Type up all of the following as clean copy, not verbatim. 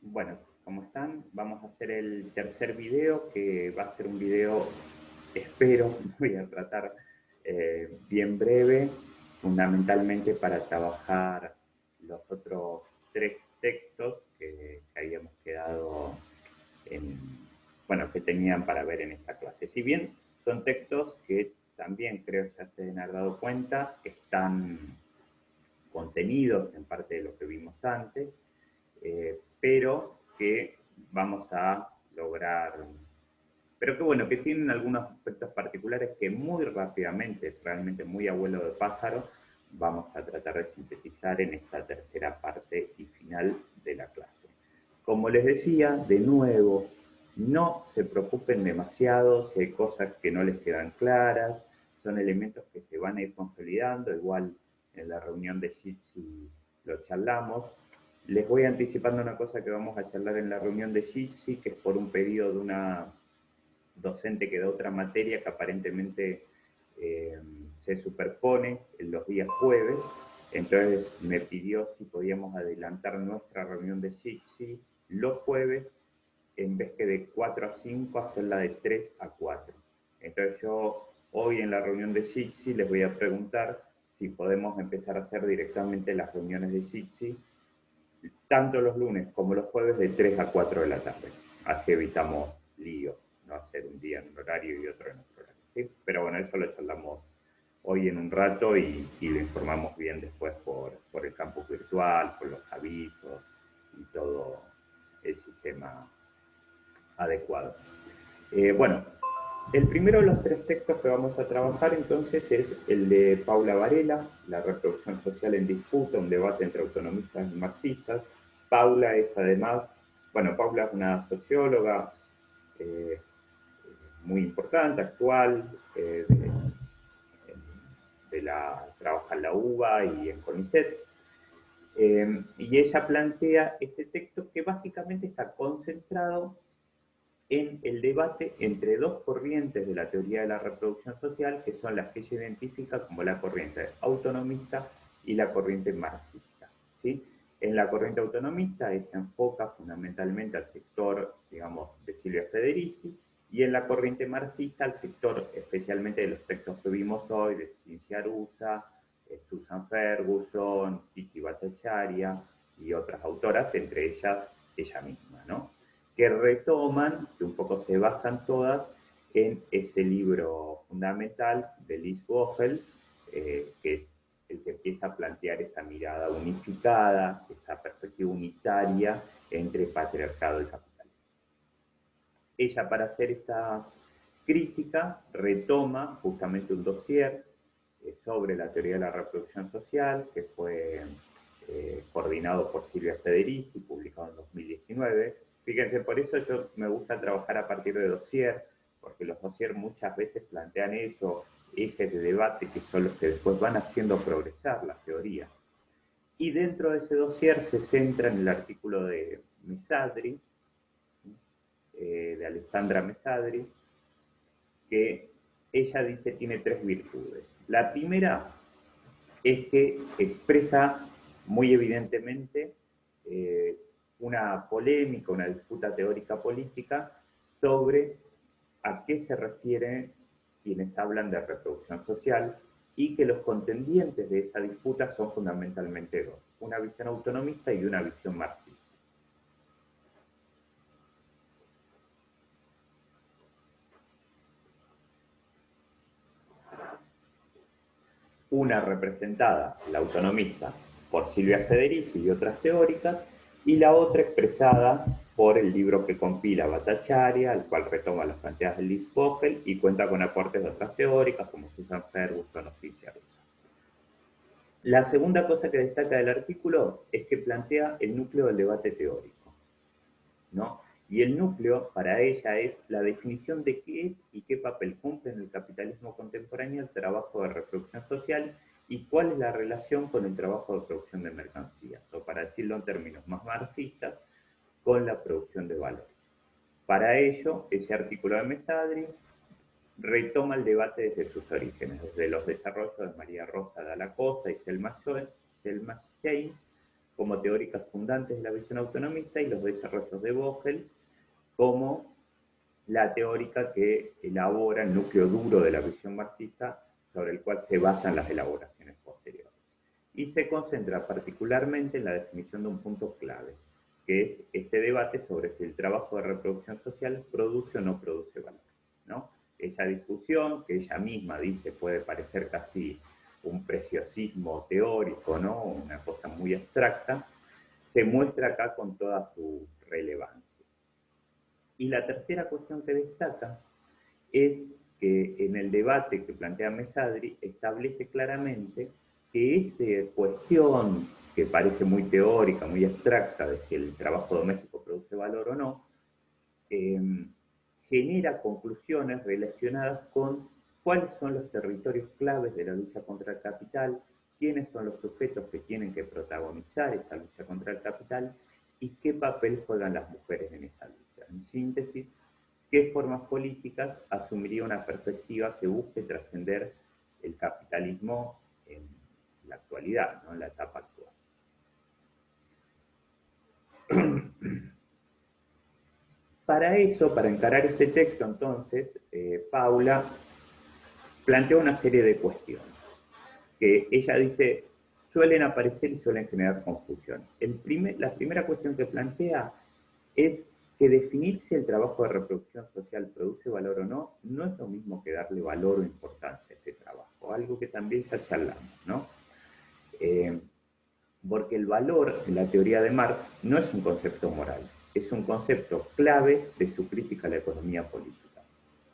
Bueno, ¿cómo están? Vamos a hacer el tercer video, que va a ser un video, espero, voy a tratar bien breve, fundamentalmente para trabajar los otros tres textos que habíamos quedado en, bueno, que tenían para ver en esta clase. Si bien son textos que también creo que ya se han dado cuenta, están contenidos en parte de lo que vimos antes, pero que vamos a lograr, pero que bueno, que tienen algunos aspectos particulares que muy rápidamente, realmente muy abuelo de pájaro, vamos a tratar de sintetizar en esta tercera parte y final de la clase. Como les decía, de nuevo, no se preocupen demasiado si hay cosas que no les quedan claras, son elementos que se van a ir consolidando, igual en la reunión de Jitsi lo charlamos. Les voy anticipando una cosa que vamos a charlar en la reunión de Jitsi, que es por un pedido de una docente que da otra materia que aparentemente se superpone en los días jueves. Entonces me pidió si podíamos adelantar nuestra reunión de Jitsi los jueves, en vez que de 4 a 5, hacerla de 3 a 4. Entonces yo hoy en la reunión de Jitsi les voy a preguntar si podemos empezar a hacer directamente las reuniones de Jitsi, tanto los lunes como los jueves, de 3 a 4 de la tarde. Así evitamos líos, no hacer un día en un horario y otro en otro horario. ¿Sí? Pero bueno, eso lo charlamos hoy en un rato y lo informamos bien después por el campus virtual, por los avisos y todo el sistema adecuado. Bueno, el primero de los tres textos que vamos a trabajar entonces es el de Paula Varela, La reproducción social en disputa, un debate entre autonomistas y marxistas. Paula es además, bueno, Paula es una socióloga eh, muy importante, actual, trabaja en la UBA y en CONICET. Y ella plantea este texto que básicamente está concentrado en el debate entre dos corrientes de la teoría de la reproducción social, que son las que ella identifica como la corriente autonomista y la corriente marxista. ¿Sí? En la corriente autonomista ella enfoca fundamentalmente al sector, digamos, de Silvia Federici, y en la corriente marxista al sector especialmente de los textos que vimos hoy, de Ciencia Arusa, Susan Ferguson, Kiki Bhattacharya y otras autoras, entre ellas ella misma, ¿no? Que retoman, que un poco se basan todas en ese libro fundamental de Liz Bohel, que es el que empieza a plantear esa mirada unificada, esa perspectiva unitaria entre patriarcado y capitalismo. Ella, para hacer esta crítica, retoma justamente un dossier sobre la teoría de la reproducción social, que fue coordinado por Silvia Federici, publicado en 2019. Fíjense, por eso yo me gusta trabajar a partir de dossier, porque los dossier muchas veces plantean eso, ejes de debate que son los que después van haciendo progresar la teoría. Y dentro de ese dossier se centra en el artículo de Mesadri, de Alessandra Mesadri, que ella dice tiene tres virtudes. La primera es que expresa muy evidentemente una polémica, una disputa teórica política sobre a qué se refieren quienes hablan de reproducción social, y que los contendientes de esa disputa son fundamentalmente dos, una visión autonomista y una visión marxista. Una representada, la autonomista, por Silvia Federici y otras teóricas, y la otra expresada por el libro que compila Bhattacharya, el cual retoma las planteadas de Liz Bohel y cuenta con aportes de otras teóricas como Susan Ferguson o Cynthia Rousseau. La segunda cosa que destaca del artículo es que plantea el núcleo del debate teórico, ¿no? Y el núcleo para ella es la definición de qué es y qué papel cumple en el capitalismo contemporáneo el trabajo de reproducción social y cuál es la relación con el trabajo de producción de mercancías, o para decirlo en términos más marxistas, con la producción de valor. Para ello, ese artículo de Mesadri retoma el debate desde sus orígenes, desde los desarrollos de María Rosa de la Costa y Selma Shane, como teóricas fundantes de la visión autonomista y los desarrollos de Vogel como la teórica que elabora el núcleo duro de la visión marxista sobre el cual se basan las elaboraciones posteriores. Y se concentra particularmente en la definición de un punto clave, que es este debate sobre si el trabajo de reproducción social produce o no produce valor, ¿no? Esa discusión que ella misma dice puede parecer casi un preciosismo teórico, ¿no? Una cosa muy abstracta, se muestra acá con toda su relevancia. Y la tercera cuestión que destaca es que en el debate que plantea Mesadri establece claramente que esa cuestión que parece muy teórica, muy abstracta, de si el trabajo doméstico produce valor o no, genera conclusiones relacionadas con cuáles son los territorios claves de la lucha contra el capital, quiénes son los sujetos que tienen que protagonizar esta lucha contra el capital y qué papel juegan las mujeres en esta lucha. En síntesis, qué formas políticas asumiría una perspectiva que busque trascender el capitalismo en la actualidad, ¿no? En la etapa actual. Para eso, para encarar este texto, entonces, Paula plantea una serie de cuestiones que ella dice suelen aparecer y suelen generar confusión. La primera cuestión que plantea es que definir si el trabajo de reproducción social produce valor o no, no es lo mismo que darle valor o importancia a ese trabajo, algo que también ya charlamos, ¿no? Porque el valor, en la teoría de Marx, no es un concepto moral, es un concepto clave de su crítica a la economía política.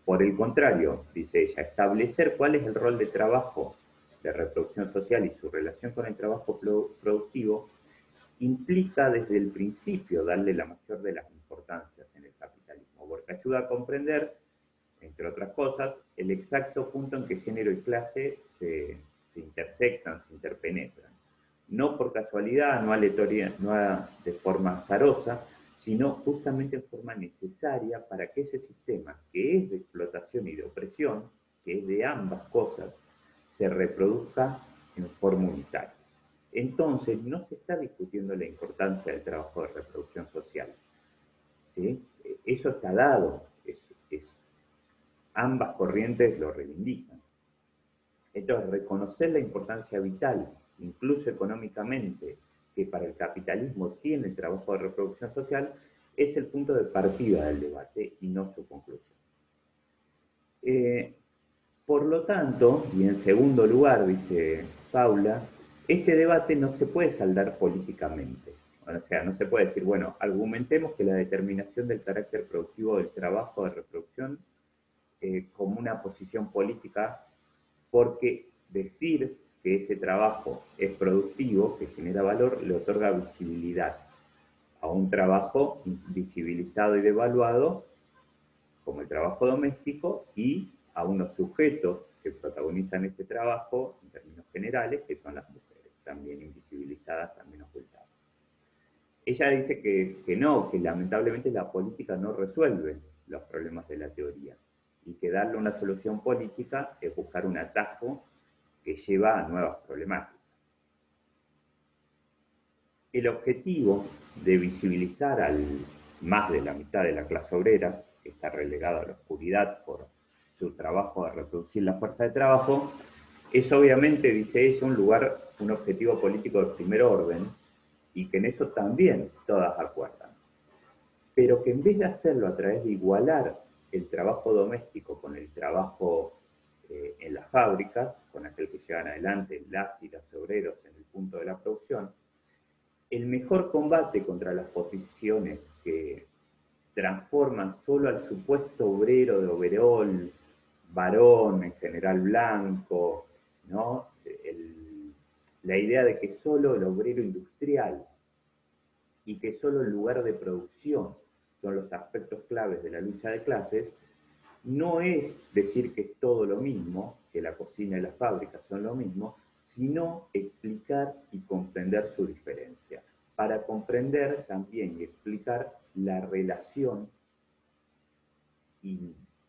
Por el contrario, dice ella, establecer cuál es el rol de trabajo de reproducción social y su relación con el trabajo productivo implica desde el principio darle la mayor de las importancias en el capitalismo, porque ayuda a comprender, entre otras cosas, el exacto punto en que género y clase se intersectan, se interpenetran. No por casualidad, no aleatoria, no de forma azarosa, sino justamente en forma necesaria para que ese sistema, que es de explotación y de opresión, que es de ambas cosas, se reproduzca en forma unitaria. Entonces, no se está discutiendo la importancia del trabajo de reproducción social. ¿Sí? Eso está dado, ambas corrientes lo reivindican. Entonces, reconocer la importancia vital, incluso económicamente, que para el capitalismo tiene el trabajo de reproducción social, es el punto de partida del debate y no su conclusión. Por lo tanto, y en segundo lugar, dice Paula, este debate no se puede saldar políticamente. O sea, no se puede decir, bueno, argumentemos que la determinación del carácter productivo del trabajo de reproducción como una posición política, porque decir que ese trabajo es productivo, que genera valor, le otorga visibilidad a un trabajo invisibilizado y devaluado, como el trabajo doméstico, y a unos sujetos que protagonizan este trabajo, en términos generales, que son las mujeres, también invisibilizadas, también ocultadas. Ella dice que no, que lamentablemente la política no resuelve los problemas de la teoría, y que darle una solución política es buscar un atajo que lleva a nuevas problemáticas. El objetivo de visibilizar al más de la mitad de la clase obrera, que está relegada a la oscuridad por su trabajo de reproducir la fuerza de trabajo, es obviamente, dice ella, un objetivo político de primer orden, y que en eso también todas acuerdan. Pero que en vez de hacerlo a través de igualar el trabajo doméstico con el trabajo en las fábricas, con aquel que llevan adelante las y los obreros en el punto de la producción, el mejor combate contra las posiciones que transforman solo al supuesto obrero de overol, varón, en general blanco, ¿no? La idea de que solo el obrero industrial y que solo el lugar de producción son los aspectos claves de la lucha de clases, no es decir que es todo lo mismo, que la cocina y las fábricas son lo mismo, sino explicar y comprender su diferencia, para comprender también y explicar la relación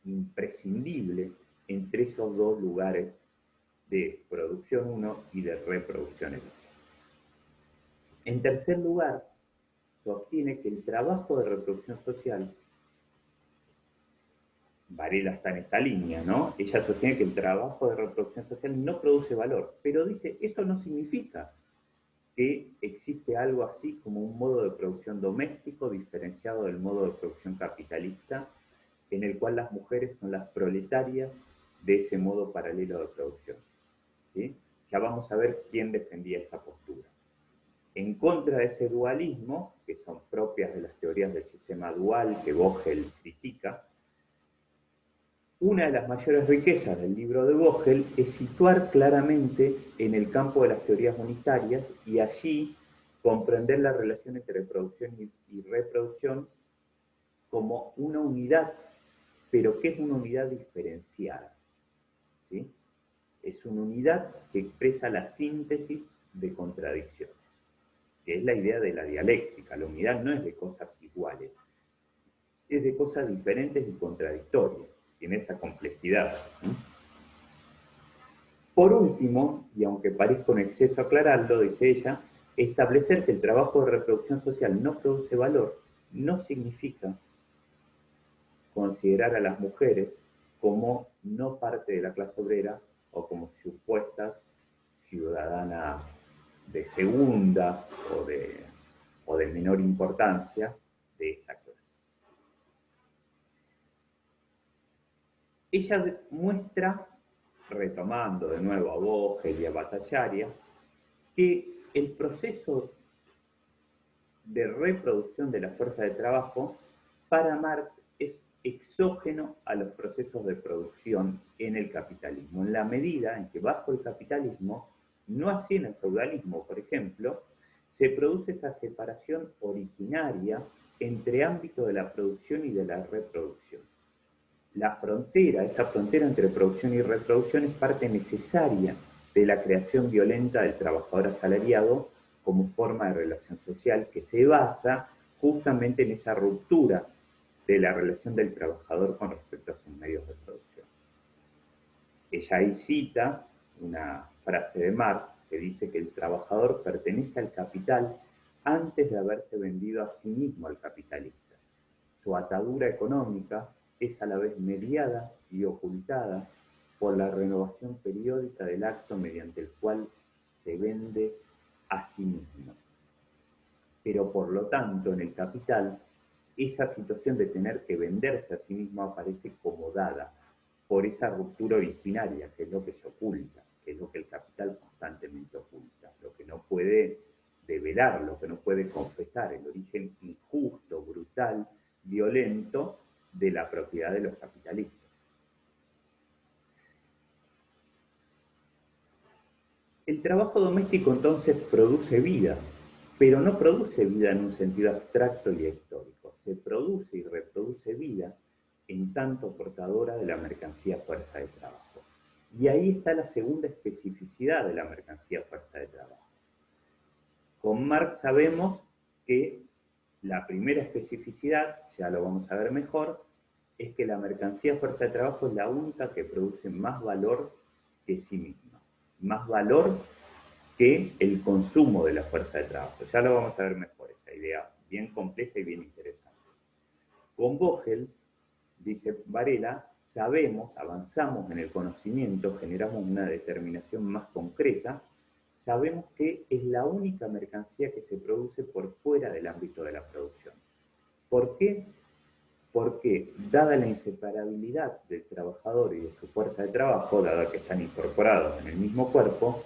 imprescindible entre esos dos lugares de producción 1 y de reproducción 2. En tercer lugar, sostiene que el trabajo de reproducción social, Varela está en esta línea, ¿no? Ella sostiene que el trabajo de reproducción social no produce valor, pero dice, eso no significa que existe algo así como un modo de producción doméstico diferenciado del modo de producción capitalista, en el cual las mujeres son las proletarias de ese modo paralelo de producción. ¿Sí? Ya vamos a ver quién defendía esa postura. En contra de ese dualismo, que son propias de las teorías del sistema dual que Vogel critica, una de las mayores riquezas del libro de Vogel es situar claramente en el campo de las teorías unitarias y allí comprender la relación entre producción y reproducción como una unidad, pero que es una unidad diferenciada. ¿Sí? Es una unidad que expresa la síntesis de contradicciones, que es la idea de la dialéctica. La unidad no es de cosas iguales, es de cosas diferentes y contradictorias, tiene esa complejidad. Por último, y aunque parezca un exceso aclararlo, dice ella, establecer que el trabajo de reproducción social no produce valor no significa considerar a las mujeres como no parte de la clase obrera o como supuestas ciudadanas de segunda o de menor importancia de esa clase. Ella muestra, retomando de nuevo a Vogel y a Bhattacharya, que el proceso de reproducción de la fuerza de trabajo para Marx es exógeno a los procesos de producción en el capitalismo, en la medida en que bajo el capitalismo, no así en el feudalismo, por ejemplo, se produce esa separación originaria entre ámbito de la producción y de la reproducción. La frontera, esa frontera entre producción y reproducción es parte necesaria de la creación violenta del trabajador asalariado como forma de relación social que se basa justamente en esa ruptura de la relación del trabajador con respecto a sus medios de producción. Ella ahí cita una frase de Marx que dice que el trabajador pertenece al capital antes de haberse vendido a sí mismo al capitalista. Su atadura económica es a la vez mediada y ocultada por la renovación periódica del acto mediante el cual se vende a sí mismo. Pero por lo tanto, en el capital, esa situación de tener que venderse a sí mismo aparece como dada por esa ruptura originaria, que es lo que se oculta, que es lo que el capital constantemente oculta, lo que no puede develar, lo que no puede confesar, el origen injusto, brutal, violento de la propiedad de los capitalistas. El trabajo doméstico entonces produce vida, pero no produce vida en un sentido abstracto y histórico. Se produce y reproduce vida en tanto portadora de la mercancía fuerza de trabajo. Y ahí está la segunda especificidad de la mercancía fuerza de trabajo. Con Marx sabemos que la primera especificidad, ya lo vamos a ver mejor, es que la mercancía fuerza de trabajo es la única que produce más valor que sí misma, más valor que el consumo de la fuerza de trabajo. Ya lo vamos a ver mejor, esa idea bien compleja y bien interesante. Con Vogel, dice Varela, sabemos, avanzamos en el conocimiento, generamos una determinación más concreta, sabemos que es la única mercancía que se produce por fuera del ámbito de la producción. ¿Por qué? Porque, dada la inseparabilidad del trabajador y de su fuerza de trabajo, dada que están incorporados en el mismo cuerpo,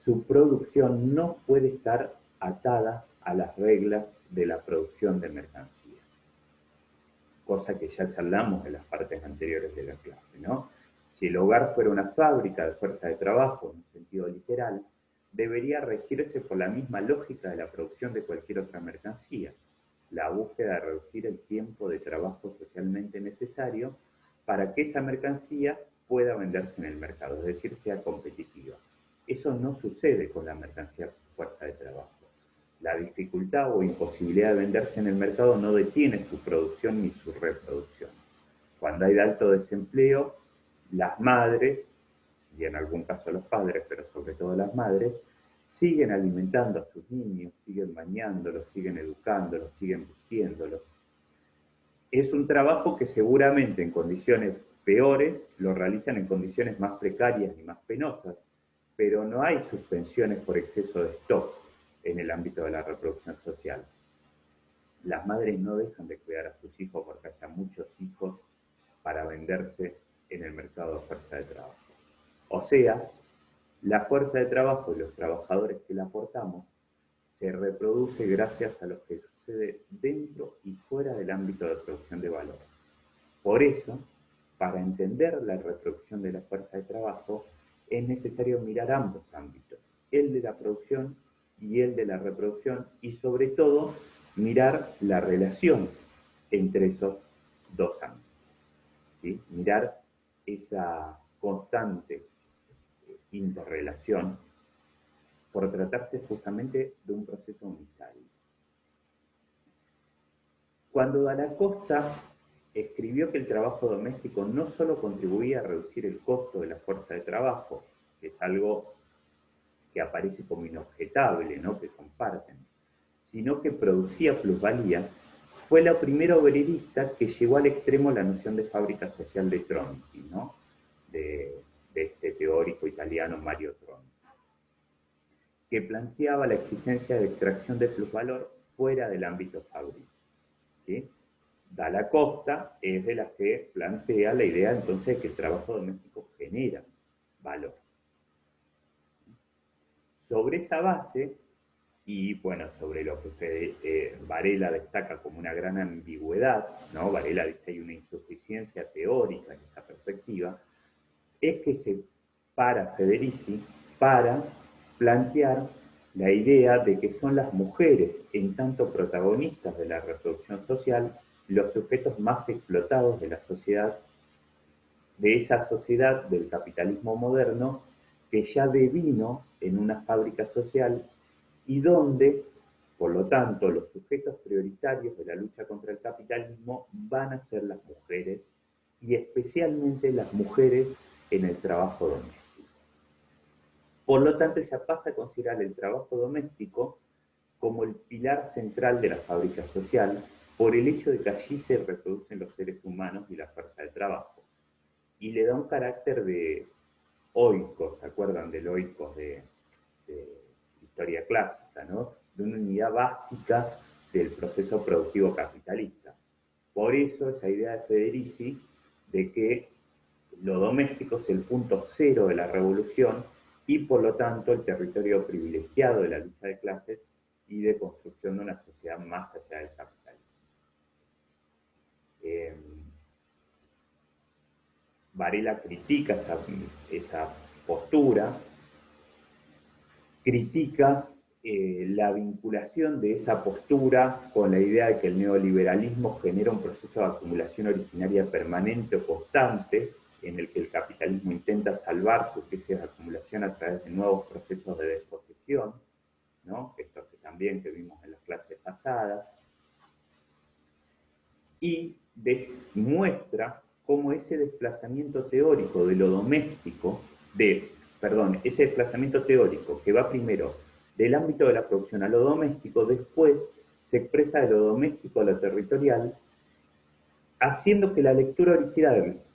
su producción no puede estar atada a las reglas de la producción de mercancías. Cosa que ya charlamos en las partes anteriores de la clase, ¿no? Si el hogar fuera una fábrica de fuerza de trabajo, en un sentido literal, debería regirse por la misma lógica de la producción de cualquier otra mercancía, la búsqueda de reducir el tiempo de trabajo socialmente necesario para que esa mercancía pueda venderse en el mercado, es decir, sea competitiva. Eso no sucede con la mercancía fuerza de trabajo. La dificultad o imposibilidad de venderse en el mercado no detiene su producción ni su reproducción. Cuando hay alto desempleo, las madres, y en algún caso los padres, pero sobre todo las madres, siguen alimentando a sus niños, siguen bañándolos, siguen educándolos, siguen vistiéndolos. Es un trabajo que seguramente en condiciones peores lo realizan en condiciones más precarias y más penosas, pero no hay suspensiones por exceso de stock en el ámbito de la reproducción social. Las madres no dejan de cuidar a sus hijos porque haya muchos hijos para venderse en el mercado de fuerza de trabajo. O sea, la fuerza de trabajo y los trabajadores que la aportamos se reproduce gracias a lo que sucede dentro y fuera del ámbito de producción de valor. Por eso, para entender la reproducción de la fuerza de trabajo, es necesario mirar ambos ámbitos, el de la producción y el de la reproducción, y sobre todo mirar la relación entre esos dos ámbitos. ¿Sí? Mirar esa constante interrelación por tratarse justamente de un proceso unitario. Cuando Da Costa escribió que el trabajo doméstico no solo contribuía a reducir el costo de la fuerza de trabajo, que es algo que aparece como inobjetable, ¿no? Que comparten, sino que producía plusvalía, fue la primera obrerista que llevó al extremo la noción de fábrica social de Tronti, ¿no? de este teórico italiano Mario Tronti, que planteaba la existencia de extracción de plusvalor fuera del ámbito fábrico. ¿Sí? Da Costa es de las que plantea la idea entonces de que el trabajo doméstico genera valor. Sobre esa base, y bueno, sobre lo que Varela destaca como una gran ambigüedad, ¿no? Varela dice que hay una insuficiencia teórica en esa perspectiva, es que se para Federici para plantear la idea de que son las mujeres, en tanto protagonistas de la reproducción social, los sujetos más explotados de la sociedad, de esa sociedad del capitalismo moderno, que ya devino en una fábrica social y donde, por lo tanto, los sujetos prioritarios de la lucha contra el capitalismo van a ser las mujeres, y especialmente las mujeres en el trabajo doméstico. Por lo tanto, ella pasa a considerar el trabajo doméstico como el pilar central de la fábrica social, por el hecho de que allí se reproducen los seres humanos y la fuerza de trabajo. Y le da un carácter de oikos, ¿se acuerdan del oikos de historia clásica, ¿no? De una unidad básica del proceso productivo capitalista. Por eso esa idea de Federici de que lo doméstico es el punto cero de la revolución y por lo tanto el territorio privilegiado de la lucha de clases y de construcción de una sociedad más allá del capitalismo. Varela critica esa postura, critica la vinculación de esa postura con la idea de que el neoliberalismo genera un proceso de acumulación originaria permanente o constante, en el que el capitalismo intenta salvar su crisis de acumulación a través de nuevos procesos de desposesión, ¿no? Esto que también que vimos en las clases pasadas, y muestra cómo ese desplazamiento teórico de lo doméstico, ese desplazamiento teórico que va primero del ámbito de la producción a lo doméstico, después se expresa de lo doméstico a lo territorial, haciendo que la lectura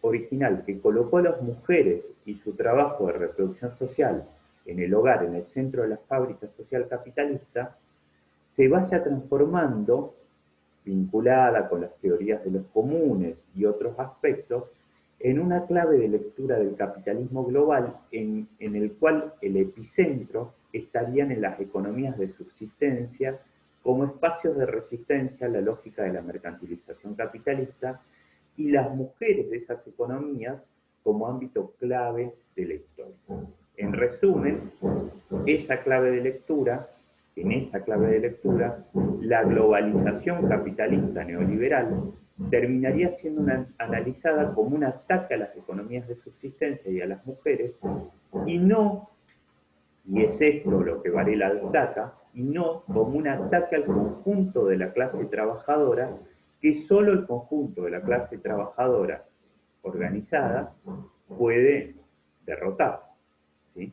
original que colocó a las mujeres y su trabajo de reproducción social en el hogar, en el centro de la fábrica social capitalista, se vaya transformando, vinculada con las teorías de los comunes y otros aspectos, en una clave de lectura del capitalismo global en el cual el epicentro estarían en las economías de subsistencia como espacios de resistencia a la lógica de la mercantilización capitalista, y las mujeres de esas economías como ámbito clave de la historia. En resumen, esa clave de lectura, en esa clave de lectura, la globalización capitalista neoliberal terminaría siendo analizada como un ataque a las economías de subsistencia y a las mujeres, y no, y es esto lo que Varela destaca, y no como un ataque al conjunto de la clase trabajadora, que solo el conjunto de la clase trabajadora organizada puede derrotar, ¿sí?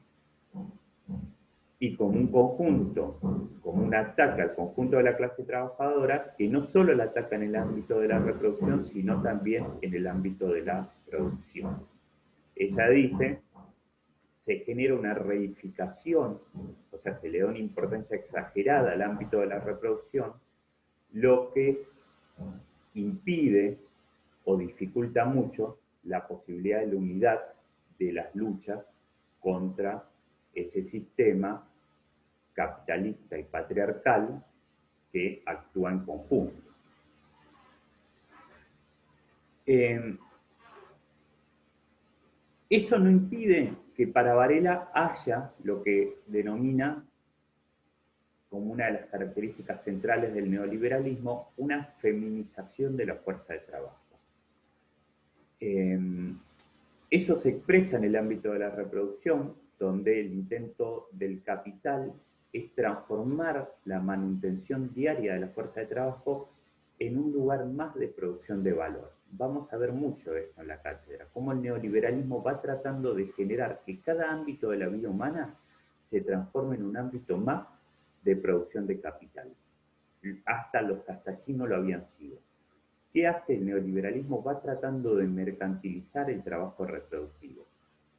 y como un conjunto, como un ataque al conjunto de la clase trabajadora, que no solo la ataca en el ámbito de la reproducción, sino también en el ámbito de la producción. Ella dice, se genera una reificación, o sea, se le da una importancia exagerada al ámbito de la reproducción, lo que impide o dificulta mucho la posibilidad de la unidad de las luchas contra ese sistema capitalista y patriarcal que actúa en conjunto. Eso no impide que para Varela haya lo que denomina como una de las características centrales del neoliberalismo, una feminización de la fuerza de trabajo. Eso se expresa en el ámbito de la reproducción, donde el intento del capital es transformar la manutención diaria de la fuerza de trabajo en un lugar más de producción de valor. Vamos a ver mucho de esto en la cátedra, cómo el neoliberalismo va tratando de generar que cada ámbito de la vida humana se transforme en un ámbito más de producción de capital. Hasta allí no lo habían sido. ¿Qué hace el neoliberalismo? Va tratando de mercantilizar el trabajo reproductivo.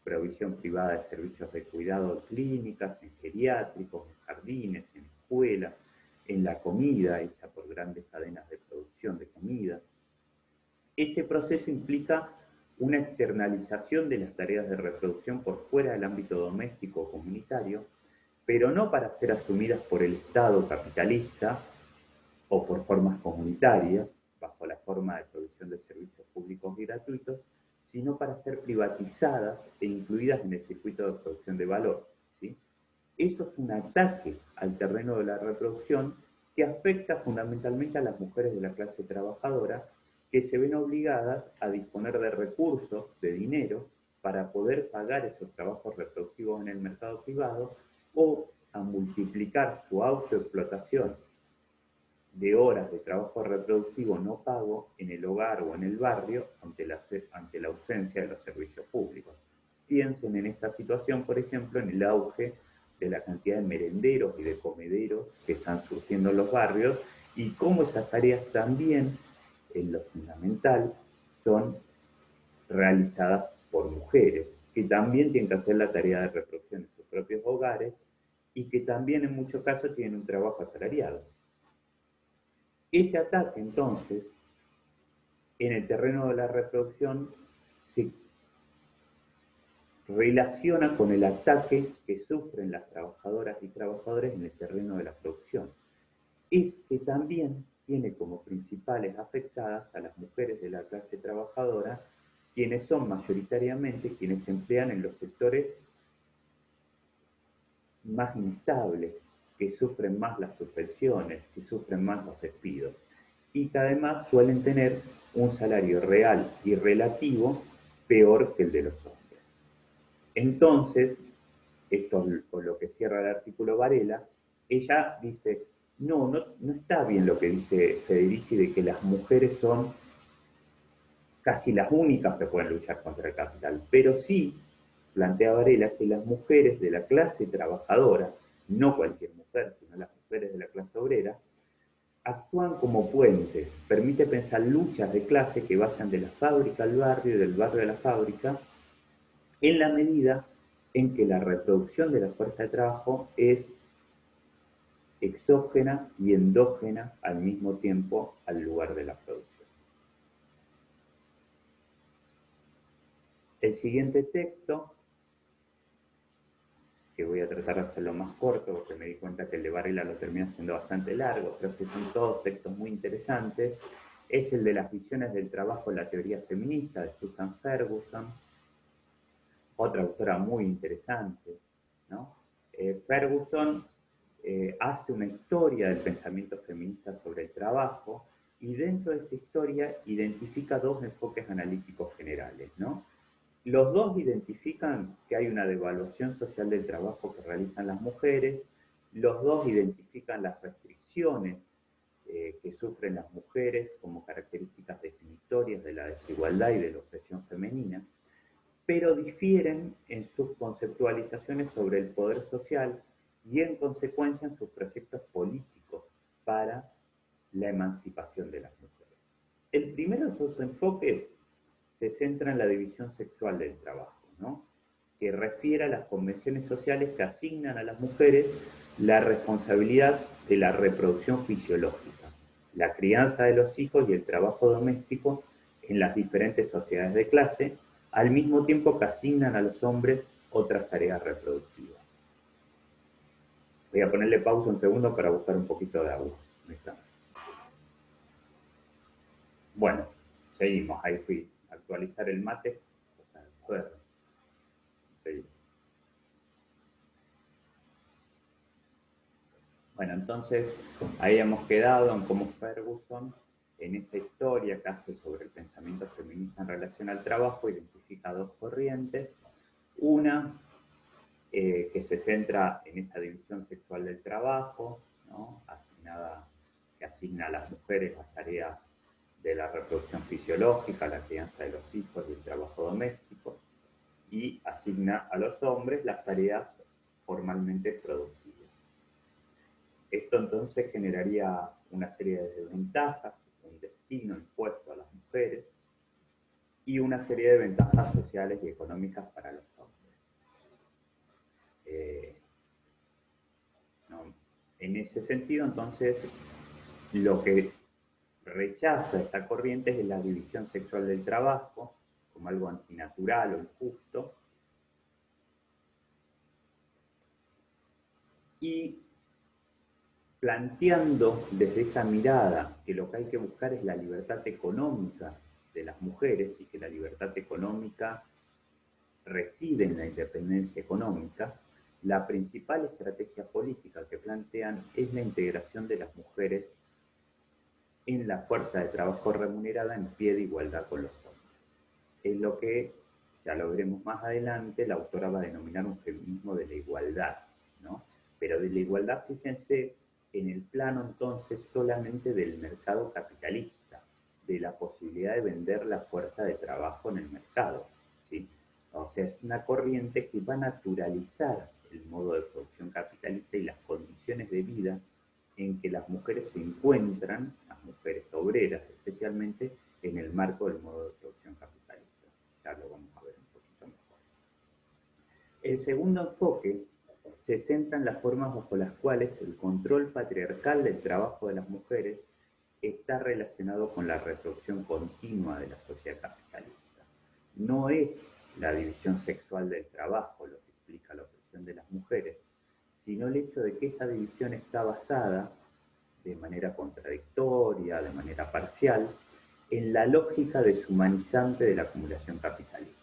Provisión privada de servicios de cuidado en clínicas, en geriátricos, en jardines, en escuelas, en la comida hecha por grandes cadenas de producción de comida. Ese proceso implica una externalización de las tareas de reproducción por fuera del ámbito doméstico o comunitario, pero no para ser asumidas por el Estado capitalista o por formas comunitarias, bajo la forma de provisión de servicios públicos y gratuitos, sino para ser privatizadas e incluidas en el circuito de producción de valor. ¿Sí? Eso es un ataque al terreno de la reproducción que afecta fundamentalmente a las mujeres de la clase trabajadora que se ven obligadas a disponer de recursos, de dinero, para poder pagar esos trabajos reproductivos en el mercado privado o a multiplicar su autoexplotación de horas de trabajo reproductivo no pago en el hogar o en el barrio ante la ausencia de los servicios públicos. Piensen en esta situación, por ejemplo, en el auge de la cantidad de merenderos y de comederos que están surgiendo en los barrios y cómo esas tareas también, en lo fundamental, son realizadas por mujeres, que también tienen que hacer la tarea de reproducción en sus propios hogares y que también en muchos casos tienen un trabajo asalariado. Ese ataque, entonces, en el terreno de la reproducción, se relaciona con el ataque que sufren las trabajadoras y trabajadores en el terreno de la producción. Es que también tiene como principales afectadas a las mujeres de la clase trabajadora, quienes son mayoritariamente quienes se emplean en los sectores más instables, que sufren más las suspensiones, que sufren más los despidos, y que además suelen tener un salario real y relativo peor que el de los hombres. Entonces, esto es con lo que cierra el artículo Varela, ella dice, no está bien lo que dice Federici de que las mujeres son casi las únicas que pueden luchar contra el capital, pero sí, plantea Varela, que las mujeres de la clase trabajadora, no cualquier mujer, sino las mujeres de la clase obrera, actúan como puentes, permite pensar luchas de clase que vayan de la fábrica al barrio y del barrio a la fábrica, en la medida en que la reproducción de la fuerza de trabajo es exógena y endógena al mismo tiempo al lugar de la producción. El siguiente texto, que voy a tratar de hacerlo más corto porque me di cuenta que el de Varela lo termina siendo bastante largo, pero que son todos textos muy interesantes, es el de las visiones del trabajo en la teoría feminista de Susan Ferguson, otra autora muy interesante, ¿no? Ferguson hace una historia del pensamiento feminista sobre el trabajo y dentro de esa historia identifica dos enfoques analíticos generales, ¿no? Los dos identifican que hay una devaluación social del trabajo que realizan las mujeres, los dos identifican las restricciones que sufren las mujeres como características definitorias de la desigualdad y de la opresión femenina, pero difieren en sus conceptualizaciones sobre el poder social y en consecuencia en sus proyectos políticos para la emancipación de las mujeres. El primero de esos enfoques se centra en la división sexual del trabajo, ¿no? Que refiere a las convenciones sociales que asignan a las mujeres la responsabilidad de la reproducción fisiológica, la crianza de los hijos y el trabajo doméstico en las diferentes sociedades de clase, al mismo tiempo que asignan a los hombres otras tareas reproductivas. Voy a ponerle pausa un segundo para buscar un poquito de agua. Ahí está. Bueno, seguimos. Ahí fui a actualizar el mate. Joder. Seguimos. Bueno, entonces ahí hemos quedado en cómo Ferguson, en esa historia que hace sobre el pensamiento feminista en relación al trabajo, identifica dos corrientes. Una que se centra en esa división sexual del trabajo, ¿no? Que asigna a las mujeres las tareas de la reproducción fisiológica, la crianza de los hijos y el trabajo doméstico, y asigna a los hombres las tareas formalmente productivas. Esto entonces generaría una serie de desventajas, un destino impuesto a las mujeres y una serie de ventajas sociales y económicas para los hombres. ¿No? En ese sentido, entonces, lo que rechaza esa corriente es la división sexual del trabajo como algo antinatural o injusto, y planteando desde esa mirada que lo que hay que buscar es la libertad económica de las mujeres y que la libertad económica reside en la independencia económica, la principal estrategia política que plantean es la integración de las mujeres en la fuerza de trabajo remunerada en pie de igualdad con los hombres. Es lo que, ya lo veremos más adelante, la autora va a denominar un feminismo de la igualdad, ¿no? Pero de la igualdad, fíjense, en el plano entonces solamente del mercado capitalista, de la posibilidad de vender la fuerza de trabajo en el mercado, ¿sí? O sea, es una corriente que va a naturalizar el modo de producción capitalista y las condiciones de vida en que las mujeres se encuentran, las mujeres obreras especialmente, en el marco del modo de producción capitalista. Ya lo vamos a ver un poquito mejor. El segundo enfoque se centra en las formas bajo las cuales el control patriarcal del trabajo de las mujeres está relacionado con la reproducción continua de la sociedad capitalista. No es la división sexual del trabajo lo que explica la opresión de las mujeres, sino el hecho de que esa división está basada de manera contradictoria, de manera parcial, en la lógica deshumanizante de la acumulación capitalista.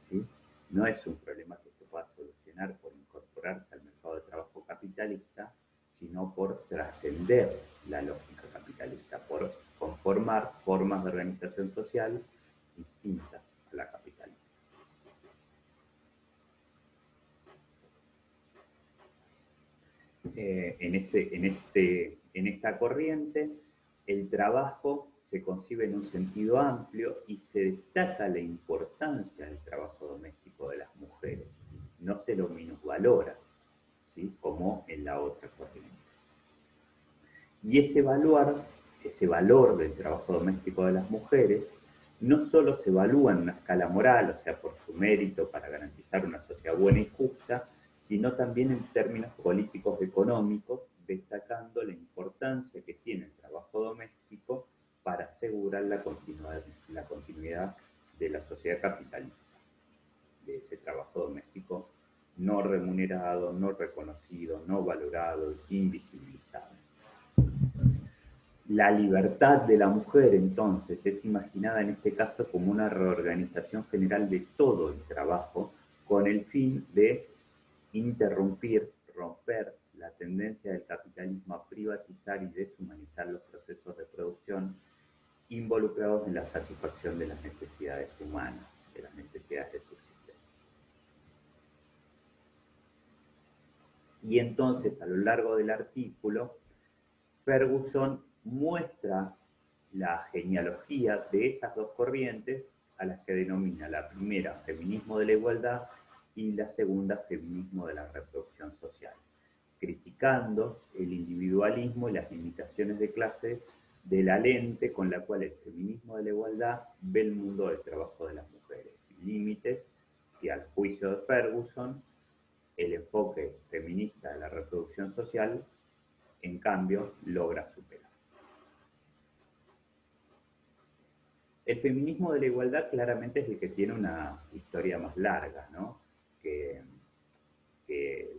¿Sí? No es un problema que se pueda solucionar por incorporarse al mercado de trabajo capitalista, sino por trascender la lógica capitalista, por conformar formas de organización social distintas a la capitalista. En esta corriente, el trabajo se concibe en un sentido amplio y se destaca la importancia del trabajo doméstico de las mujeres. No se lo minusvalora, ¿sí? Como en la otra corriente. Y ese valor del trabajo doméstico de las mujeres no solo se evalúa en una escala moral, o sea, por su mérito para garantizar una sociedad buena y justa, sino también en términos políticos económicos, destacando la importancia que tiene el trabajo doméstico para asegurar la continuidad de la sociedad capitalista, de ese trabajo doméstico no remunerado, no reconocido, no valorado, invisibilizado. La libertad de la mujer, entonces, es imaginada en este caso como una reorganización general de todo el trabajo con el fin de interrumpir, romper la tendencia del capitalismo a privatizar y deshumanizar los procesos de producción involucrados en la satisfacción de las necesidades humanas, de las necesidades de subsistencia. Y entonces, a lo largo del artículo, Ferguson muestra la genealogía de esas dos corrientes a las que denomina la primera feminismo de la igualdad y la segunda feminismo de la reproducción social. criticando el individualismo y las limitaciones de clase de la lente con la cual el feminismo de la igualdad ve el mundo del trabajo de las mujeres, límites que al juicio de Ferguson el enfoque feminista de la reproducción social, en cambio, logra superar. El feminismo de la igualdad claramente es el que tiene una historia más larga, ¿no? que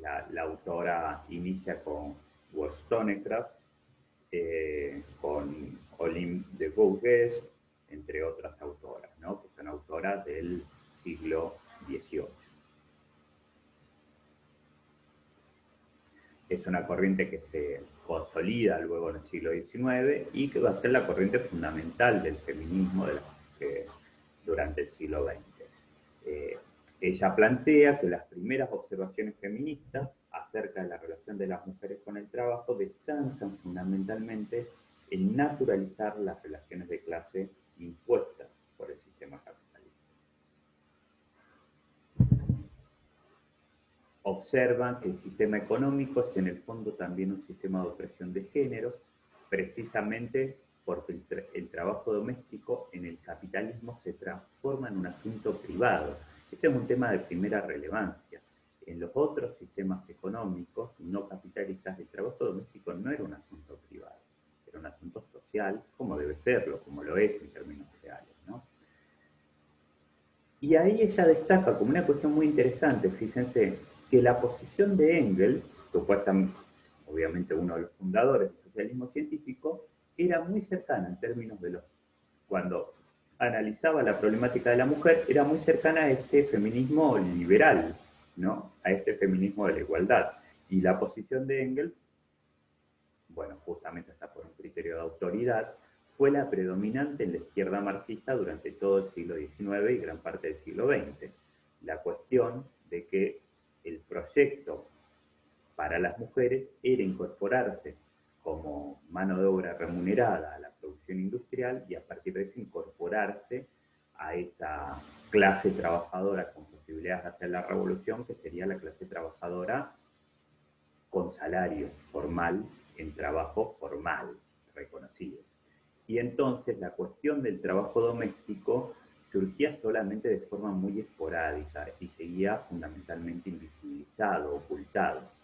la autora inicia con Wollstonecraft, con Olympe de Gouges, entre otras autoras, ¿no? Que son autoras del siglo XVIII. Es una corriente que se consolida luego en el siglo XIX y que va a ser la corriente fundamental del feminismo durante el siglo XX. Ella plantea que las primeras observaciones feministas acerca de la relación de las mujeres con el trabajo descansan fundamentalmente en naturalizar las relaciones de clase impuestas por el sistema capitalista. Observan que el sistema económico es en el fondo también un sistema de opresión de género, precisamente porque el trabajo doméstico en el capitalismo se transforma en un asunto privado. Este es un tema de primera relevancia. En los otros sistemas económicos no capitalistas, el trabajo doméstico no era un asunto privado, era un asunto social, como debe serlo, como lo es en términos reales, ¿no? Y ahí ella destaca como una cuestión muy interesante, fíjense, que la posición de Engels, supuestamente, obviamente uno de los fundadores del socialismo científico, era muy cercana en términos de los, cuando analizaba la problemática de la mujer, era muy cercana a este feminismo liberal, ¿no? A este feminismo de la igualdad. Y la posición de Engels, bueno, justamente hasta por un criterio de autoridad, fue la predominante en la izquierda marxista durante todo el siglo XIX y gran parte del siglo XX. La cuestión de que el proyecto para las mujeres era incorporarse como mano de obra remunerada a la producción industrial y a partir de eso incorporarse a esa clase trabajadora con posibilidades de hacer la revolución, que sería la clase trabajadora con salario formal en trabajo formal, reconocido. Y entonces la cuestión del trabajo doméstico surgía solamente de forma muy esporádica y seguía fundamentalmente invisibilizado, ocultado.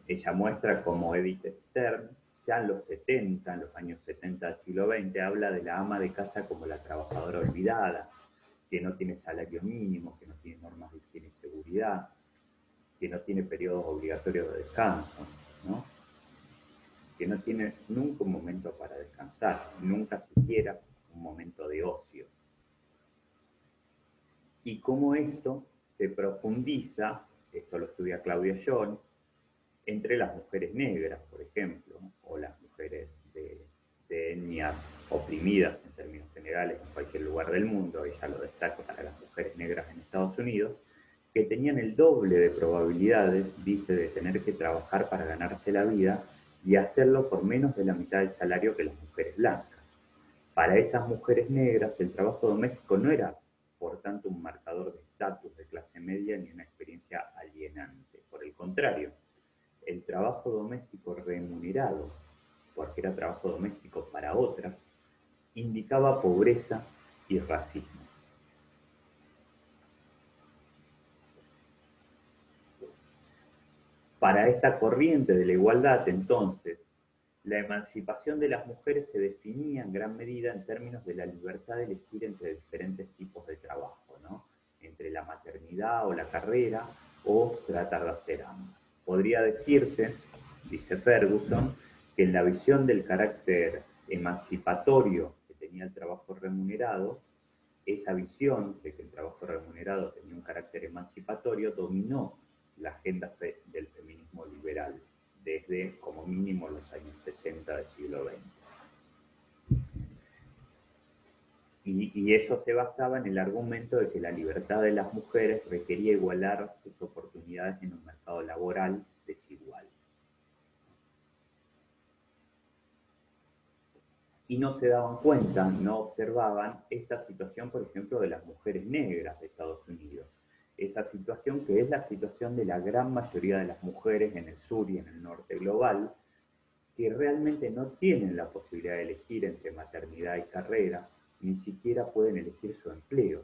Ella muestra como Edith Stern, ya en los 70, en los años 70 del siglo XX, habla de la ama de casa como la trabajadora olvidada, que no tiene salario mínimo, que no tiene normas de higiene y seguridad, que no tiene periodos obligatorios de descanso, ¿no? Que no tiene nunca un momento para descansar, nunca siquiera un momento de ocio. Y cómo esto se profundiza, esto lo estudia Claudia John, entre las mujeres negras, por ejemplo, o las mujeres de etnias oprimidas en términos generales en cualquier lugar del mundo, ella lo destaca para las mujeres negras en Estados Unidos, que tenían el doble de probabilidades, dice, de tener que trabajar para ganarse la vida y hacerlo por menos de la mitad del salario que las mujeres blancas. Para esas mujeres negras el trabajo doméstico no era, por tanto, un marcador de estatus de clase media ni una experiencia alienante. Por el contrario, el trabajo doméstico remunerado, porque era trabajo doméstico para otras, indicaba pobreza y racismo. Para esta corriente de la igualdad, entonces, la emancipación de las mujeres se definía en gran medida en términos de la libertad de elegir entre diferentes tipos de trabajo, ¿no? Entre la maternidad o la carrera, o tratar de hacer ambas. Podría decirse, dice Ferguson, que en la visión del carácter emancipatorio que tenía el trabajo remunerado, esa visión de que el trabajo remunerado tenía un carácter emancipatorio dominó la agenda del feminismo liberal desde como mínimo los años 60 del siglo XX. Y eso se basaba en el argumento de que la libertad de las mujeres requería igualar sus oportunidades en un mercado laboral desigual. Y no se daban cuenta, no observaban esta situación, por ejemplo, de las mujeres negras de Estados Unidos, esa situación que es la situación de la gran mayoría de las mujeres en el sur y en el norte global, que realmente no tienen la posibilidad de elegir entre maternidad y carrera, ni siquiera pueden elegir su empleo.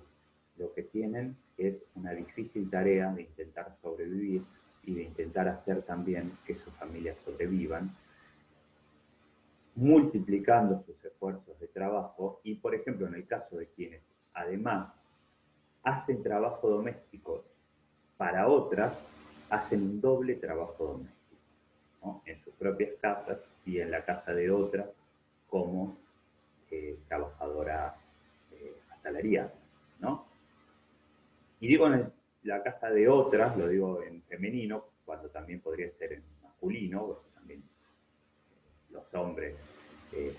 Lo que tienen es una difícil tarea de intentar sobrevivir y de intentar hacer también que sus familias sobrevivan, multiplicando sus esfuerzos de trabajo y, por ejemplo, en el caso de quienes además hacen trabajo doméstico para otras, hacen un doble trabajo doméstico, ¿no? En sus propias casas y en la casa de otras como trabajadora asalariada, ¿no? Y digo en la casa de otras, lo digo en femenino, cuando también podría ser en masculino, porque también los hombres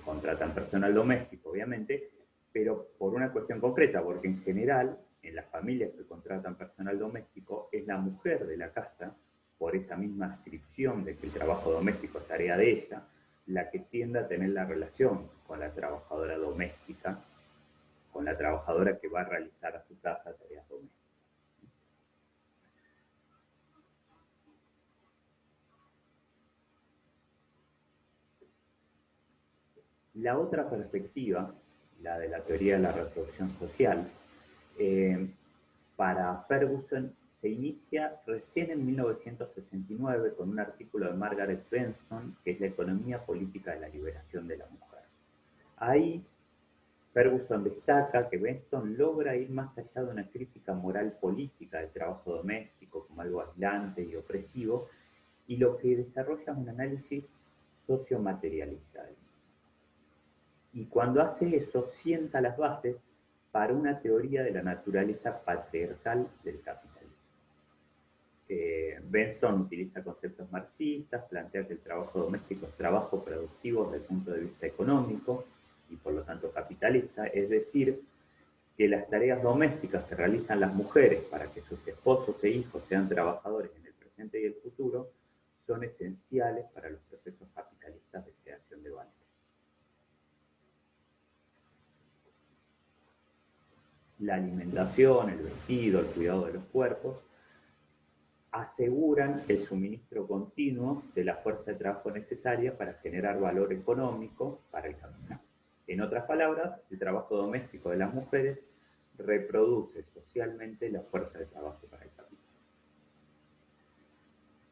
contratan personal doméstico, obviamente, pero por una cuestión concreta, porque en general, en las familias que contratan personal doméstico, es la mujer de la casa, por esa misma descripción de que el trabajo doméstico es tarea de ella, la que tiende a tener la relación con la trabajadora doméstica, con la trabajadora que va a realizar a su casa tareas domésticas. La otra perspectiva, la de la teoría de la reproducción social, eh, para Ferguson se inicia recién en 1969 con un artículo de Margaret Benson, que es la economía política de la liberación de la mujer. Ahí Ferguson destaca que Benson logra ir más allá de una crítica moral política del trabajo doméstico como algo aislante y opresivo, y lo que desarrolla es un análisis sociomaterialista. Y cuando hace eso, sienta las bases para una teoría de la naturaleza patriarcal del capitalismo. Benson utiliza conceptos marxistas, plantea que el trabajo doméstico es trabajo productivo desde el punto de vista económico y por lo tanto capitalista, es decir, que las tareas domésticas que realizan las mujeres para que sus esposos e hijos sean trabajadores en el presente y el futuro son esenciales para los procesos capitalistas de creación de valor. La alimentación, el vestido, el cuidado de los cuerpos aseguran el suministro continuo de la fuerza de trabajo necesaria para generar valor económico para el capital. En otras palabras, el trabajo doméstico de las mujeres reproduce socialmente la fuerza de trabajo para el capital.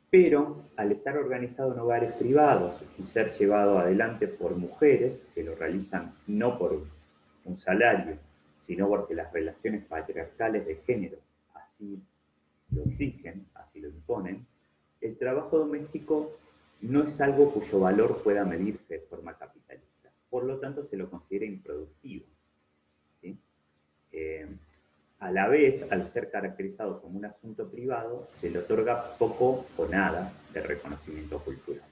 Pero al estar organizado en hogares privados y ser llevado adelante por mujeres que lo realizan no por un salario, sino porque las relaciones patriarcales de género así lo exigen, así lo imponen, el trabajo doméstico no es algo cuyo valor pueda medirse de forma capitalista. Por lo tanto, se lo considera improductivo. ¿Sí? A la vez, al ser caracterizado como un asunto privado, se le otorga poco o nada de reconocimiento cultural.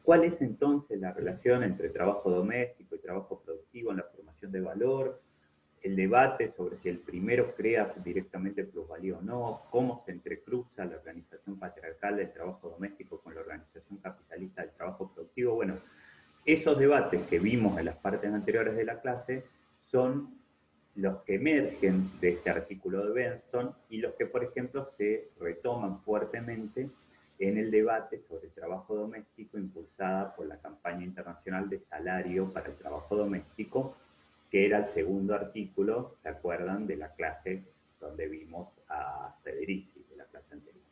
¿Cuál es entonces la relación entre trabajo doméstico y trabajo productivo en la formación de valor? El debate sobre si el primero crea directamente plusvalía o no, cómo se entrecruza la organización patriarcal del trabajo doméstico con la organización capitalista del trabajo productivo. Bueno, esos debates que vimos en las partes anteriores de la clase son los que emergen de este artículo de Benson y los que, por ejemplo, se retoman fuertemente en el debate sobre el trabajo doméstico impulsada por la campaña internacional de salario para el trabajo doméstico, que era el segundo artículo, ¿se acuerdan?, de la clase donde vimos a Federici, de la clase anterior.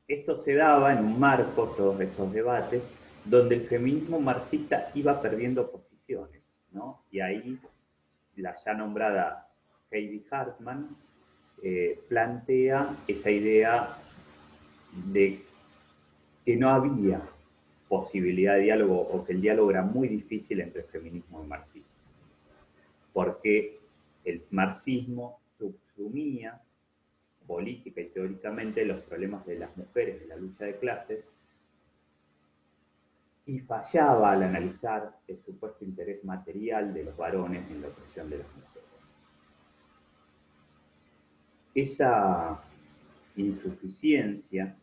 Esto se daba en un marco, todos estos debates, donde el feminismo marxista iba perdiendo posiciones, ¿no? Y ahí la ya nombrada Heidi Hartman plantea esa idea de que no había posibilidad de diálogo o que el diálogo era muy difícil entre feminismo y marxismo, porque el marxismo subsumía política y teóricamente los problemas de las mujeres, de la lucha de clases, y fallaba al analizar el supuesto interés material de los varones en la opresión de las mujeres. Esa insuficiencia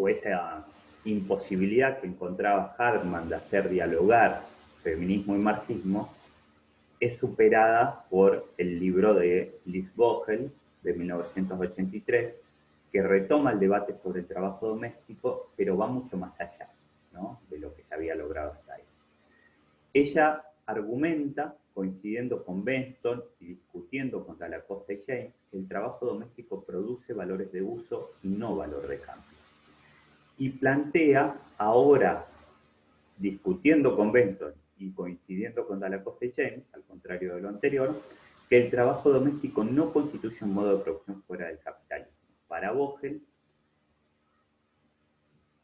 o esa imposibilidad que encontraba Hartmann de hacer dialogar feminismo y marxismo, es superada por el libro de Liz Vogel, de 1983, que retoma el debate sobre el trabajo doméstico, pero va mucho más allá, ¿no?, de lo que se había logrado hasta ahí. Ella argumenta, coincidiendo con Benton y discutiendo con Dalla-Costa y James, que el trabajo doméstico produce valores de uso y no valor de cambio. Y plantea, ahora discutiendo con Benton y coincidiendo con Dalla-Costa y James, al contrario de lo anterior, que el trabajo doméstico no constituye un modo de producción fuera del capitalismo. Para Vogel,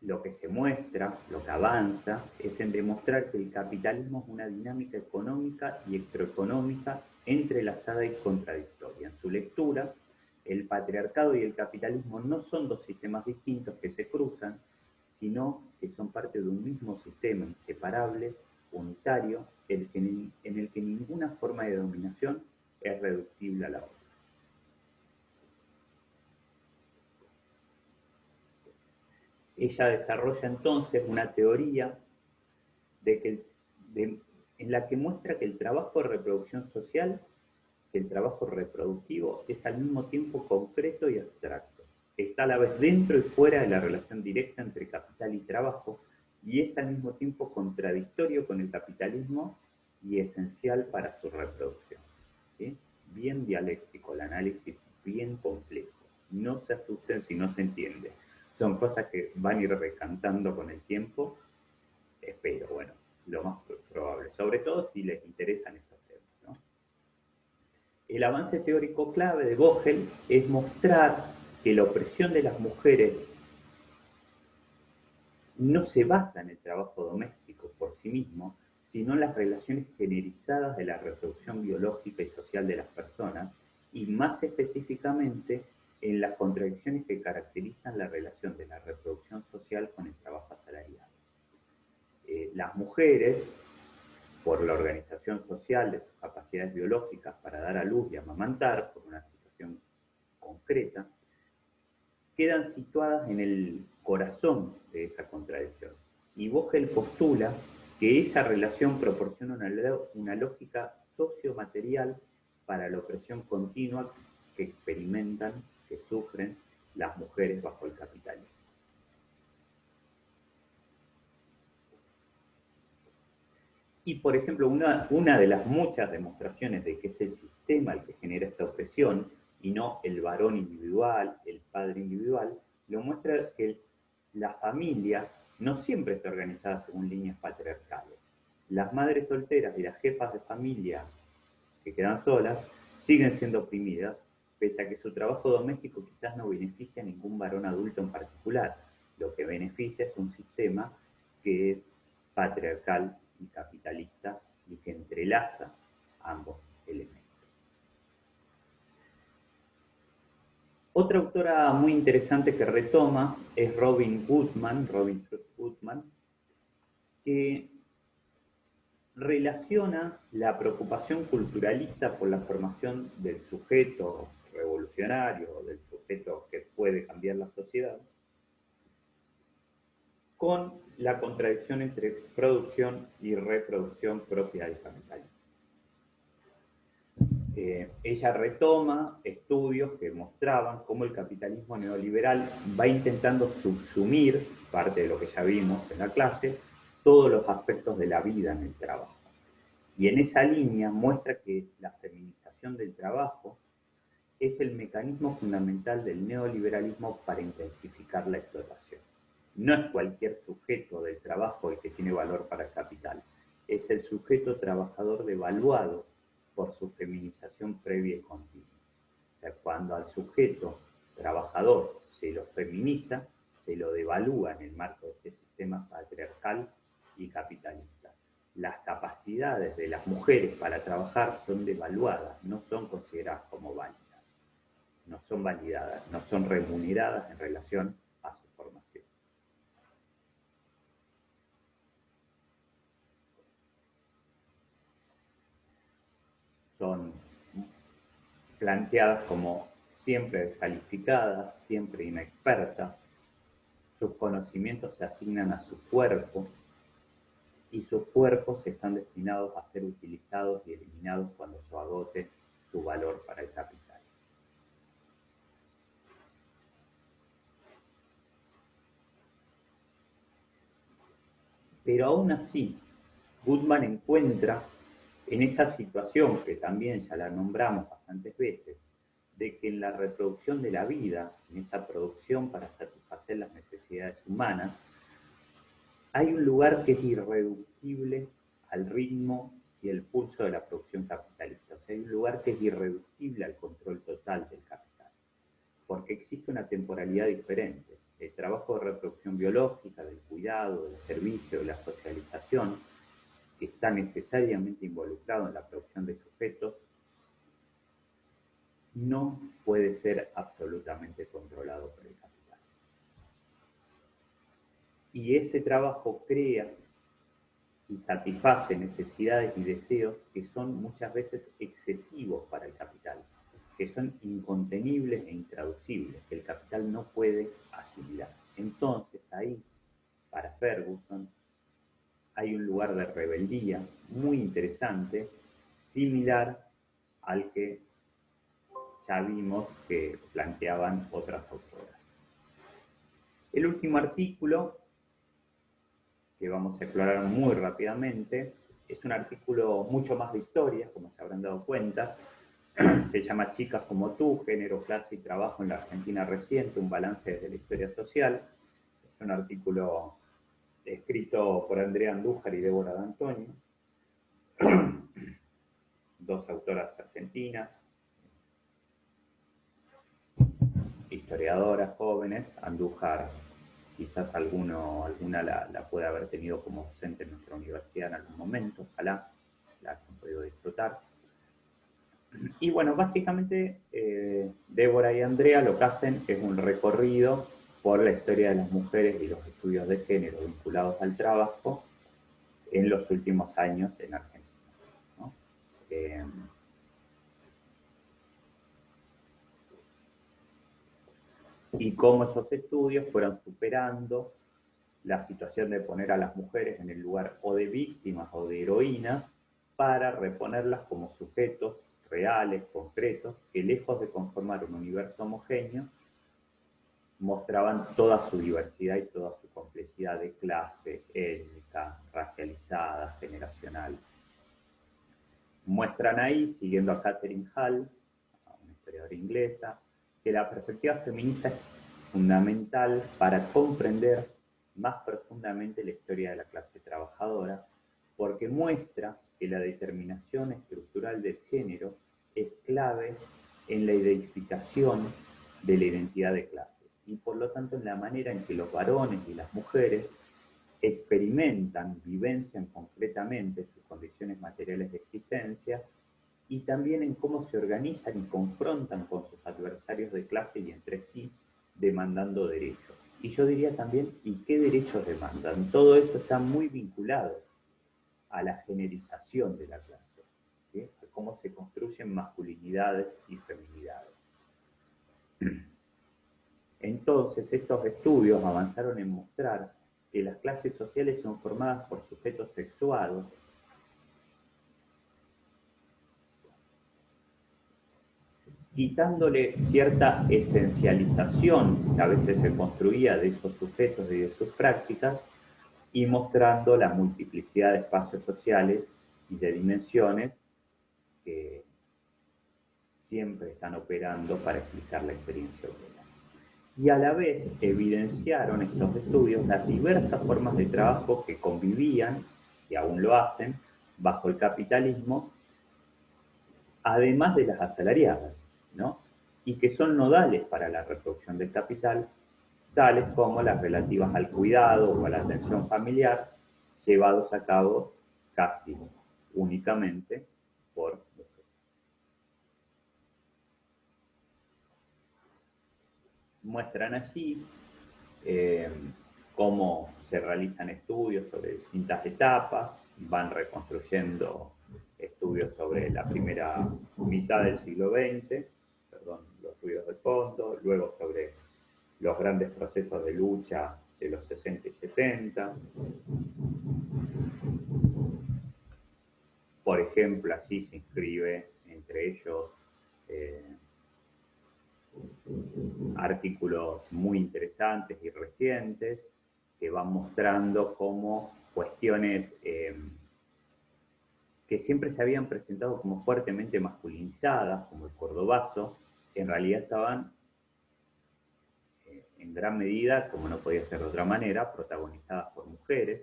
lo que se muestra, lo que avanza, es en demostrar que el capitalismo es una dinámica económica y extraeconómica entrelazada y contradictoria. En su lectura, el patriarcado y el capitalismo no son dos sistemas distintos que se cruzan, sino que son parte de un mismo sistema inseparable, unitario, en el que ninguna forma de dominación es reductible a la otra. Ella desarrolla entonces una teoría en la que muestra que el trabajo de reproducción social, que el trabajo reproductivo, es al mismo tiempo concreto y abstracto. Está a la vez dentro y fuera de la relación directa entre capital y trabajo, y es al mismo tiempo contradictorio con el capitalismo y esencial para su reproducción. ¿Sí? Bien dialéctico el análisis, bien complejo. No se asusten si no se entiende. Son cosas que van a ir recantando con el tiempo, espero, bueno, lo más probable, sobre todo si les interesan estos temas, ¿no? El avance teórico clave de Vogel es mostrar que la opresión de las mujeres no se basa en el trabajo doméstico por sí mismo, sino en las relaciones generizadas de la reproducción biológica y social de las personas, y más específicamente en las contradicciones que caracterizan la relación de la reproducción social con el trabajo asalariado. Las mujeres, por la organización social de sus capacidades biológicas para dar a luz y amamantar, por una situación concreta, quedan situadas en el corazón de esa contradicción. Y Vogel postula que esa relación proporciona una lógica sociomaterial para la opresión continua que experimentan, que sufren las mujeres bajo el capitalismo. Y, por ejemplo, una de las muchas demostraciones de que es el sistema el que genera esta opresión y no el varón individual, el padre individual, lo muestra que la familia no siempre está organizada según líneas patriarcales. Las madres solteras y las jefas de familia que quedan solas siguen siendo oprimidas, pese a que su trabajo doméstico quizás no beneficia a ningún varón adulto en particular. Lo que beneficia es un sistema que es patriarcal y capitalista y que entrelaza ambos elementos. Otra autora muy interesante que retoma es Robin Truth Gutman, que relaciona la preocupación culturalista por la formación del sujeto revolucionario, del sujeto que puede cambiar la sociedad, con la contradicción entre producción y reproducción propia del capitalismo. Ella retoma estudios que mostraban cómo el capitalismo neoliberal va intentando subsumir, parte de lo que ya vimos en la clase, todos los aspectos de la vida en el trabajo. Y en esa línea muestra que la feminización del trabajo es el mecanismo fundamental del neoliberalismo para intensificar la explotación. No es cualquier sujeto del trabajo el que tiene valor para el capital, es el sujeto trabajador devaluado por su feminización previa y continua. O sea, cuando al sujeto trabajador se lo feminiza, se lo devalúa en el marco de este sistema patriarcal y capitalista. Las capacidades de las mujeres para trabajar son devaluadas, no son consideradas como válidas, no son validadas, no son remuneradas en relación a su formación. Son planteadas como siempre descalificadas, siempre inexpertas, sus conocimientos se asignan a su cuerpo y sus cuerpos están destinados a ser utilizados y eliminados cuando se agote su valor para el capital. Pero aún así, Goodman encuentra en esa situación, que también ya la nombramos bastantes veces, de que en la reproducción de la vida, en esta producción para satisfacer las necesidades humanas, hay un lugar que es irreductible al ritmo y el pulso de la producción capitalista. O sea, hay un lugar que es irreductible al control total del capital, porque existe una temporalidad diferente. El trabajo de reproducción biológica, del cuidado, del servicio, de la socialización, que está necesariamente involucrado en la producción de sujetos, no puede ser absolutamente controlado por el capital. Y ese trabajo crea y satisface necesidades y deseos que son muchas veces excesivos para el capital, que son incontenibles e intraducibles, que el capital no puede asimilar. Entonces ahí, para Ferguson, hay un lugar de rebeldía muy interesante, similar al que ya vimos que planteaban otras autoras. El último artículo, que vamos a explorar muy rápidamente, es un artículo mucho más de historia, como se habrán dado cuenta. Se llama Chicas como tú, género, clase y trabajo en la Argentina reciente, un balance desde la historia social. Es un artículo escrito por Andrea Andújar y Débora D'Antonio, dos autoras argentinas, historiadoras jóvenes. Andújar quizás alguna la puede haber tenido como docente en nuestra universidad en algún momento, ojalá la hayan podido disfrutar. Y bueno, básicamente Débora y Andrea lo que hacen es un recorrido por la historia de las mujeres y los estudios de género vinculados al trabajo en los últimos años en Argentina, ¿no? Y cómo esos estudios fueron superando la situación de poner a las mujeres en el lugar o de víctimas o de heroínas para reponerlas como sujetos reales, concretos, que lejos de conformar un universo homogéneo, mostraban toda su diversidad y toda su complejidad de clase, étnica, racializada, generacional. Muestran ahí, siguiendo a Katherine Hall, una historiadora inglesa, que la perspectiva feminista es fundamental para comprender más profundamente la historia de la clase trabajadora, porque muestra que la determinación estructural del género es clave en la identificación de la identidad de clase y por lo tanto en la manera en que los varones y las mujeres experimentan, vivencian concretamente sus condiciones materiales de existencia y también en cómo se organizan y confrontan con sus adversarios de clase y entre sí demandando derechos. Y yo diría también, ¿y qué derechos demandan? Todo eso está muy vinculado a la generización de la clase, ¿sí? A cómo se construyen masculinidades y feminidades. Entonces, estos estudios avanzaron en mostrar que las clases sociales son formadas por sujetos sexuados, quitándole cierta esencialización que a veces se construía de esos sujetos y de sus prácticas, y mostrando la multiplicidad de espacios sociales y de dimensiones que siempre están operando para explicar la experiencia obrera. Y a la vez evidenciaron estos estudios las diversas formas de trabajo que convivían, y aún lo hacen, bajo el capitalismo, además de las asalariadas, ¿no? Y que son nodales para la reproducción del capital, tales como las relativas al cuidado o a la atención familiar, llevados a cabo casi únicamente por mujeres. Muestran allí cómo se realizan estudios sobre distintas etapas, van reconstruyendo estudios sobre la primera mitad del siglo XX, perdón, los ruidos de fondo, luego sobre los grandes procesos de lucha de los 60 y 70. Por ejemplo, allí se inscribe entre ellos artículos muy interesantes y recientes que van mostrando cómo cuestiones que siempre se habían presentado como fuertemente masculinizadas, como el cordobazo, en realidad estaban en gran medida, como no podía ser de otra manera, protagonizadas por mujeres,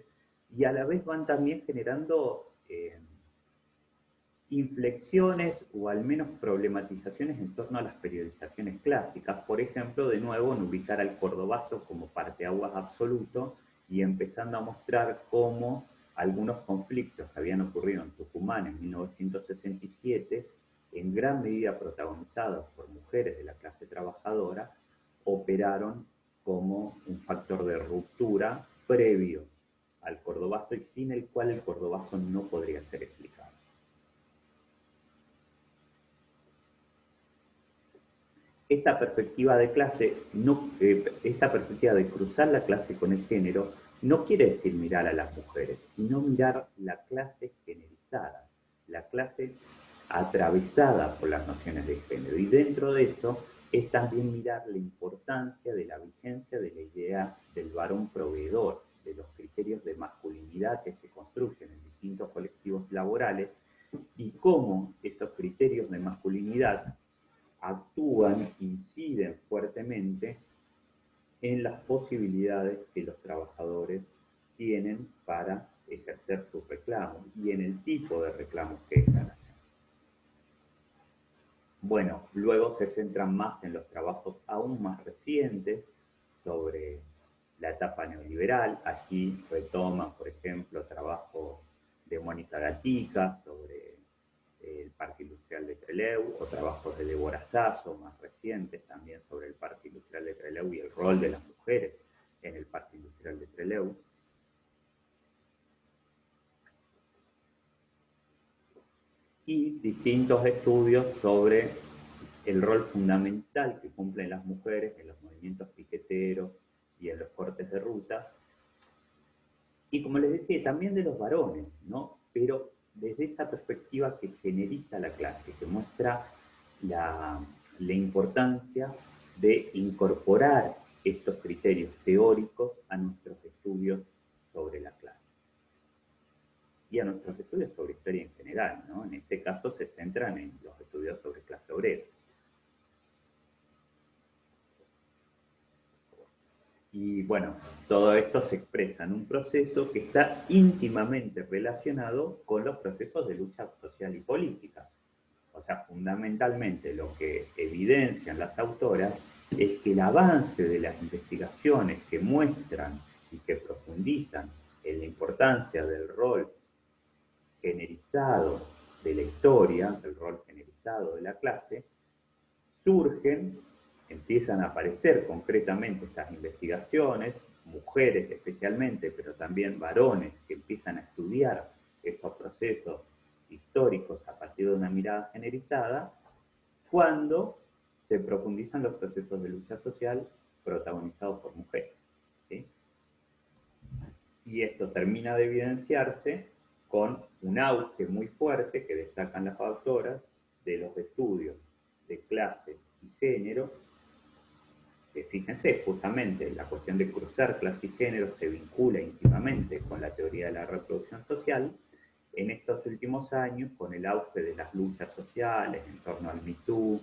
y a la vez van también generando inflexiones o al menos problematizaciones en torno a las periodizaciones clásicas, por ejemplo, de nuevo en ubicar al cordobazo como parteaguas absoluto y empezando a mostrar cómo algunos conflictos que habían ocurrido en Tucumán en 1967, en gran medida protagonizados por mujeres de la clase trabajadora, operaron como un factor de ruptura previo al cordobazo y sin el cual el cordobazo no podría ser explicado. Esta perspectiva de clase, esta perspectiva de cruzar la clase con el género, no quiere decir mirar a las mujeres, sino mirar la clase generalizada, la clase atravesada por las nociones de género. Y dentro de eso es también mirar la importancia de la vigencia de la idea del varón proveedor, de los criterios de masculinidad que se construyen en distintos colectivos laborales y cómo esos criterios de masculinidad actúan, inciden fuertemente en las posibilidades que los trabajadores tienen para ejercer sus reclamos y en el tipo de reclamos que están haciendo. Bueno, luego se centran más en los trabajos aún más recientes sobre la etapa neoliberal. Allí retoman, por ejemplo, trabajo de Mónica Gatica sobre el Parque Industrial de Trelew, o trabajos de Débora Sasso, más recientes también sobre el Parque Industrial de Trelew y el rol de las mujeres en el Parque Industrial de Trelew. Y distintos estudios sobre el rol fundamental que cumplen las mujeres en los movimientos piqueteros y en los cortes de ruta. Y como les decía, también de los varones, ¿no? Pero desde esa perspectiva que generiza la clase, que muestra la importancia de incorporar estos criterios teóricos a nuestros estudios sobre la clase. Y a nuestros estudios sobre historia en general, ¿no? En este caso se centran en los estudios sobre clase obrera. Y bueno, todo esto se expresa en un proceso que está íntimamente relacionado con los procesos de lucha social y política. O sea, fundamentalmente lo que evidencian las autoras es que el avance de las investigaciones que muestran y que profundizan en la importancia del rol generizado de la historia, del rol generizado de la clase, surgen, empiezan a aparecer concretamente estas investigaciones, mujeres especialmente, pero también varones que empiezan a estudiar estos procesos históricos a partir de una mirada generalizada, cuando se profundizan los procesos de lucha social protagonizados por mujeres. ¿Sí? Y esto termina de evidenciarse con un auge muy fuerte que destacan las autoras de los estudios de clase y género. Fíjense, justamente la cuestión de cruzar clase y género se vincula íntimamente con la teoría de la reproducción social. En estos últimos años, con el auge de las luchas sociales en torno al Me Too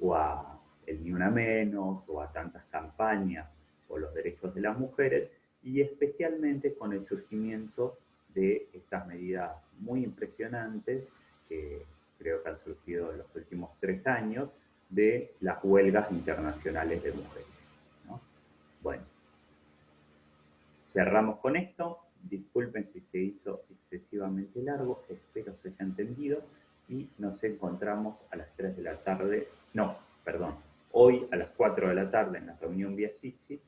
o a el Ni Una Menos o a tantas campañas por los derechos de las mujeres, y especialmente con el surgimiento de estas medidas muy impresionantes que creo que han surgido en los últimos 3 años, de las huelgas internacionales de mujeres, ¿no? Bueno, cerramos con esto. Disculpen si se hizo excesivamente largo, espero se haya entendido y nos encontramos a las 3 de la tarde, no, perdón, hoy a las 4 de la tarde en la reunión vía Jitsi